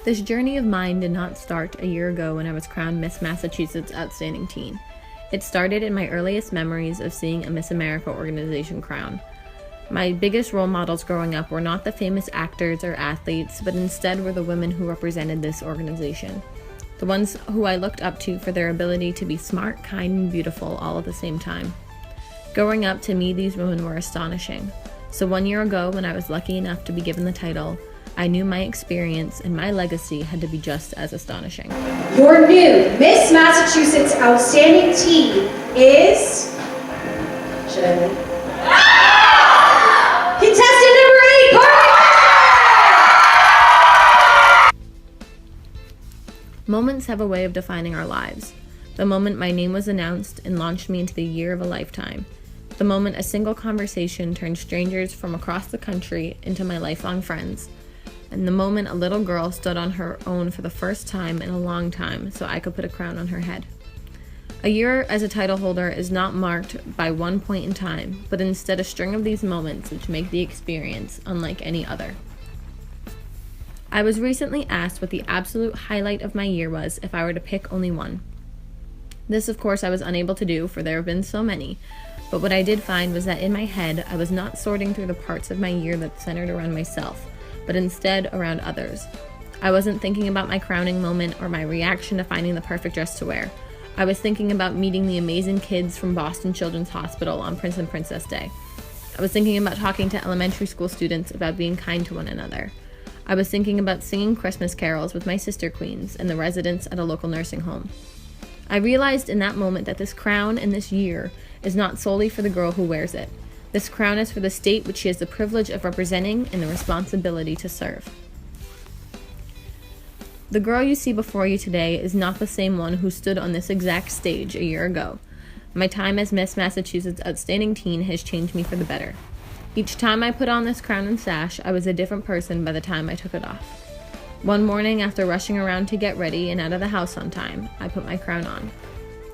This journey of mine did not start a year ago when I was crowned Miss Massachusetts Outstanding Teen. It started in my earliest memories of seeing a Miss America organization crown. My biggest role models growing up were not the famous actors or athletes, but instead were the women who represented this organization. The ones who I looked up to for their ability to be smart, kind, and beautiful all at the same time. Growing up, to me, these women were astonishing. So 1 year ago, when I was lucky enough to be given the title, I knew my experience and my legacy had to be just as astonishing. Your new Miss Massachusetts Outstanding Teen is... Should I wait? Contestant number 8, Carly! Moments have a way of defining our lives. The moment my name was announced and launched me into the year of a lifetime. The moment a single conversation turned strangers from across the country into my lifelong friends. And the moment a little girl stood on her own for the first time in a long time so I could put a crown on her head. A year as a title holder is not marked by one point in time, but instead a string of these moments which make the experience unlike any other. I was recently asked what the absolute highlight of my year was if I were to pick only one. This, of course, I was unable to do, for there have been so many, but what I did find was that in my head, I was not sorting through the parts of my year that centered around myself, but instead around others. I wasn't thinking about my crowning moment or my reaction to finding the perfect dress to wear. I was thinking about meeting the amazing kids from Boston Children's Hospital on Prince and Princess Day. I was thinking about talking to elementary school students about being kind to one another. I was thinking about singing Christmas carols with my sister queens and the residents at a local nursing home. I realized in that moment that this crown and this year is not solely for the girl who wears it. This crown is for the state which she has the privilege of representing and the responsibility to serve. The girl you see before you today is not the same one who stood on this exact stage a year ago. My time as Miss Massachusetts Outstanding Teen has changed me for the better. Each time I put on this crown and sash, I was a different person by the time I took it off. One morning, after rushing around to get ready and out of the house on time, I put my crown on.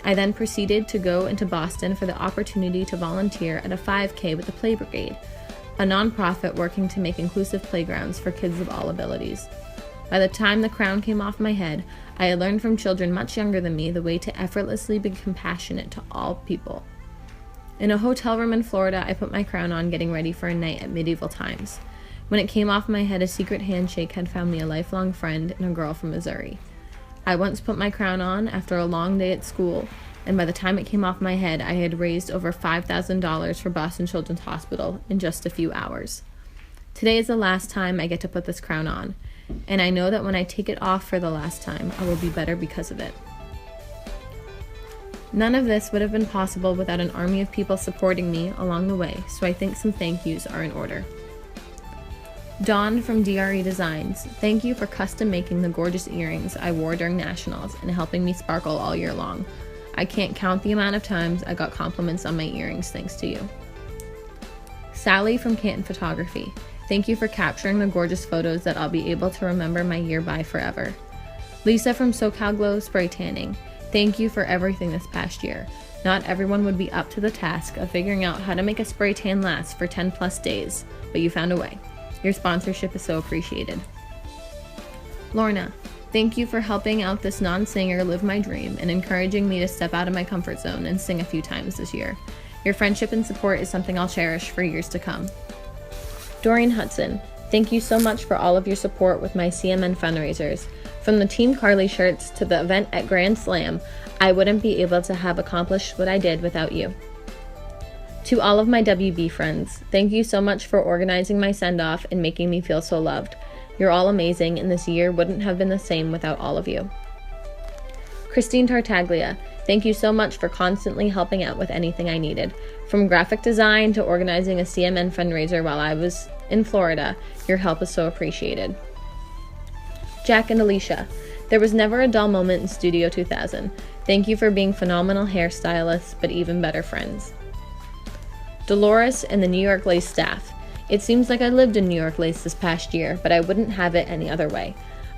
I then proceeded to go into Boston for the opportunity to volunteer at a 5K with the Play Brigade, a nonprofit working to make inclusive playgrounds for kids of all abilities. By the time the crown came off my head, I had learned from children much younger than me the way to effortlessly be compassionate to all people. In a hotel room in Florida, I put my crown on getting ready for a night at medieval times. When it came off my head, a secret handshake had found me a lifelong friend and a girl from Missouri. I once put my crown on after a long day at school, and by the time it came off my head, I had raised over $5,000 for Boston Children's Hospital in just a few hours. Today is the last time I get to put this crown on, and I know that when I take it off for the last time, I will be better because of it. None of this would have been possible without an army of people supporting me along the way, so I think some thank yous are in order. Dawn from DRE Designs, thank you for custom making the gorgeous earrings I wore during nationals and helping me sparkle all year long. I can't count the amount of times I got compliments on my earrings thanks to you. Sally from Canton Photography, thank you for capturing the gorgeous photos that I'll be able to remember my year by forever. Lisa from SoCal Glow Spray Tanning, thank you for everything this past year. Not everyone would be up to the task of figuring out how to make a spray tan last for 10 plus days, but you found a way. Your sponsorship is so appreciated. Lorna, thank you for helping out this non-singer live my dream and encouraging me to step out of my comfort zone and sing a few times this year. Your friendship and support is something I'll cherish for years to come. Doreen Hudson, thank you so much for all of your support with my CMN fundraisers. From the Team Carly shirts to the event at Grand Slam, I wouldn't be able to have accomplished what I did without you. To all of my WB friends, thank you so much for organizing my send-off and making me feel so loved. You're all amazing, and this year wouldn't have been the same without all of you. Christine Tartaglia, thank you so much for constantly helping out with anything I needed. From graphic design to organizing a CMN fundraiser while I was in Florida, your help is so appreciated. Jack and Alicia, there was never a dull moment in Studio 2000. Thank you for being phenomenal hairstylists, but even better friends. Dolores and the New York Lace staff. It seems like I lived in New York Lace this past year, but I wouldn't have it any other way.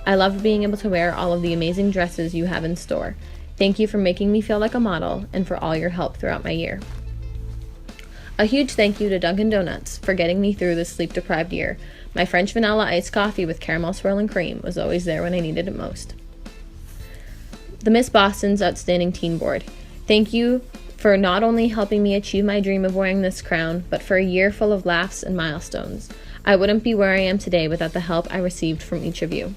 I love being able to wear all of the amazing dresses you have in store. Thank you for making me feel like a model and for all your help throughout my year. A huge thank you to Dunkin' Donuts for getting me through this sleep-deprived year. My French vanilla iced coffee with caramel swirl and cream was always there when I needed it most. The Miss Boston's Outstanding Teen Board. Thank you for not only helping me achieve my dream of wearing this crown, but for a year full of laughs and milestones. I wouldn't be where I am today without the help I received from each of you.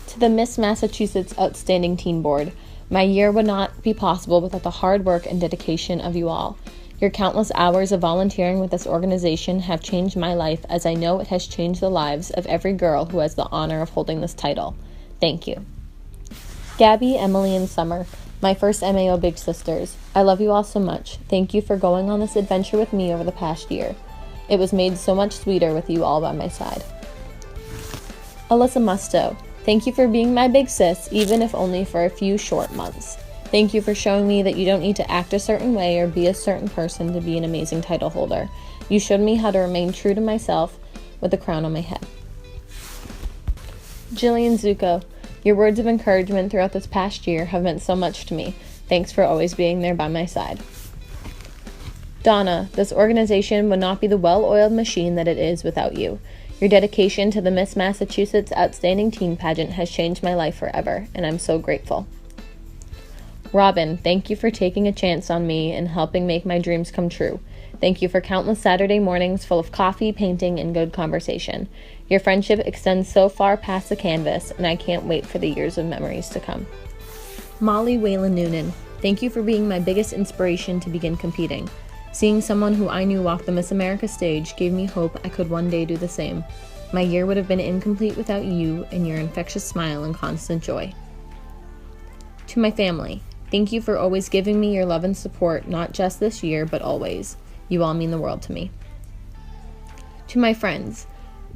To the Miss Massachusetts Outstanding Teen Board. My year would not be possible without the hard work and dedication of you all. Your countless hours of volunteering with this organization have changed my life, as I know it has changed the lives of every girl who has the honor of holding this title. Thank you. Gabby, Emily, and Summer, my first MAO Big Sisters. I love you all so much. Thank you for going on this adventure with me over the past year. It was made so much sweeter with you all by my side. Alyssa Musto, thank you for being my big sis, even if only for a few short months. Thank you for showing me that you don't need to act a certain way or be a certain person to be an amazing title holder. You showed me how to remain true to myself with the crown on my head. Jillian Zuko, your words of encouragement throughout this past year have meant so much to me. Thanks for always being there by my side. Donna, this organization would not be the well-oiled machine that it is without you. Your dedication to the Miss Massachusetts Outstanding Teen Pageant has changed my life forever, and I'm so grateful. Robin, thank you for taking a chance on me and helping make my dreams come true. Thank you for countless Saturday mornings full of coffee, painting, and good conversation. Your friendship extends so far past the canvas, and I can't wait for the years of memories to come. Molly Whalen Noonan, thank you for being my biggest inspiration to begin competing. Seeing someone who I knew walk the Miss America stage gave me hope I could one day do the same. My year would have been incomplete without you and your infectious smile and constant joy. To my family, thank you for always giving me your love and support, not just this year, but always. You all mean the world to me. To my friends,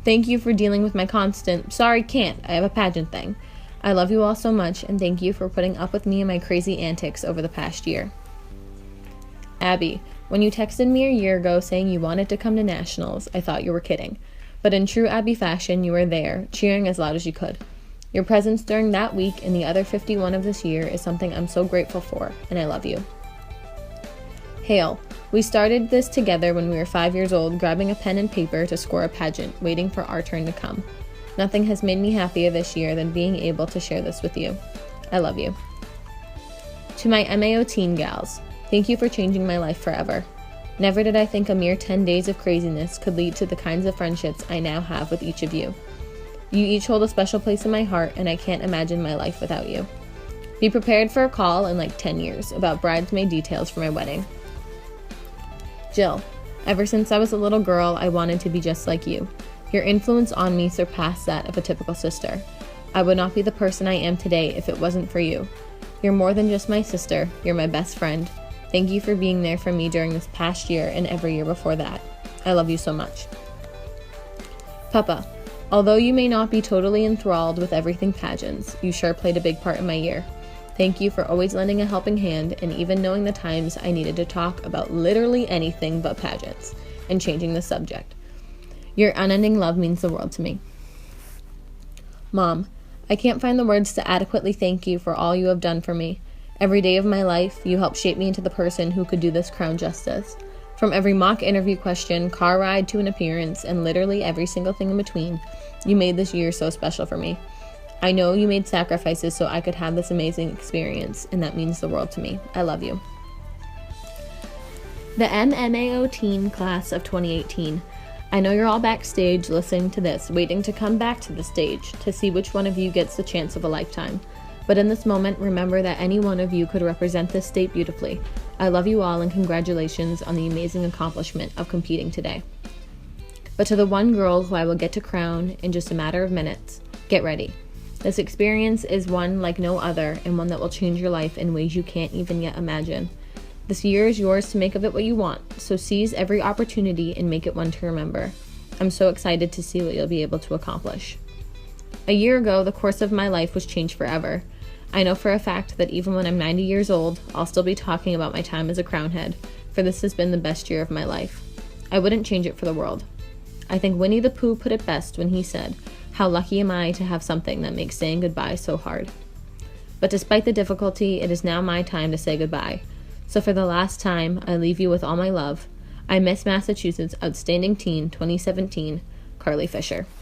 thank you for dealing with my constant, sorry, can't, I have a pageant thing. I love you all so much, and thank you for putting up with me and my crazy antics over the past year. Abby, when you texted me a year ago saying you wanted to come to nationals, I thought you were kidding. But in true Abby fashion, you were there, cheering as loud as you could. Your presence during that week and the other 51 of this year is something I'm so grateful for, and I love you. Hale, we started this together when we were 5 years old, grabbing a pen and paper to score a pageant, waiting for our turn to come. Nothing has made me happier this year than being able to share this with you. I love you. To my MAO teen gals, thank you for changing my life forever. Never did I think a mere 10 days of craziness could lead to the kinds of friendships I now have with each of you. You each hold a special place in my heart, and I can't imagine my life without you. Be prepared for a call in like 10 years about bridesmaid details for my wedding. Jill, ever since I was a little girl, I wanted to be just like you. Your influence on me surpassed that of a typical sister. I would not be the person I am today if it wasn't for you. You're more than just my sister, you're my best friend. Thank you for being there for me during this past year and every year before that. I love you so much. Papa, although you may not be totally enthralled with everything pageants, you sure played a big part in my year. Thank you for always lending a helping hand and even knowing the times I needed to talk about literally anything but pageants and changing the subject. Your unending love means the world to me. Mom, I can't find the words to adequately thank you for all you have done for me. Every day of my life, you helped shape me into the person who could do this crown justice. From every mock interview question, car ride to an appearance, and literally every single thing in between, you made this year so special for me. I know you made sacrifices so I could have this amazing experience, and that means the world to me. I love you. The MMAO Teen Class of 2018. I know you're all backstage listening to this, waiting to come back to the stage to see which one of you gets the chance of a lifetime. But in this moment, remember that any one of you could represent this state beautifully. I love you all and congratulations on the amazing accomplishment of competing today. But to the one girl who I will get to crown in just a matter of minutes, get ready. This experience is one like no other and one that will change your life in ways you can't even yet imagine. This year is yours to make of it what you want, so seize every opportunity and make it one to remember. I'm so excited to see what you'll be able to accomplish. A year ago, the course of my life was changed forever. I know for a fact that even when I'm 90 years old, I'll still be talking about my time as a crown head, for this has been the best year of my life. I wouldn't change it for the world. I think Winnie the Pooh put it best when he said, "How lucky am I to have something that makes saying goodbye so hard." But despite the difficulty, it is now my time to say goodbye. So for the last time, I leave you with all my love. I miss Massachusetts Outstanding Teen 2017, Carly Fisher.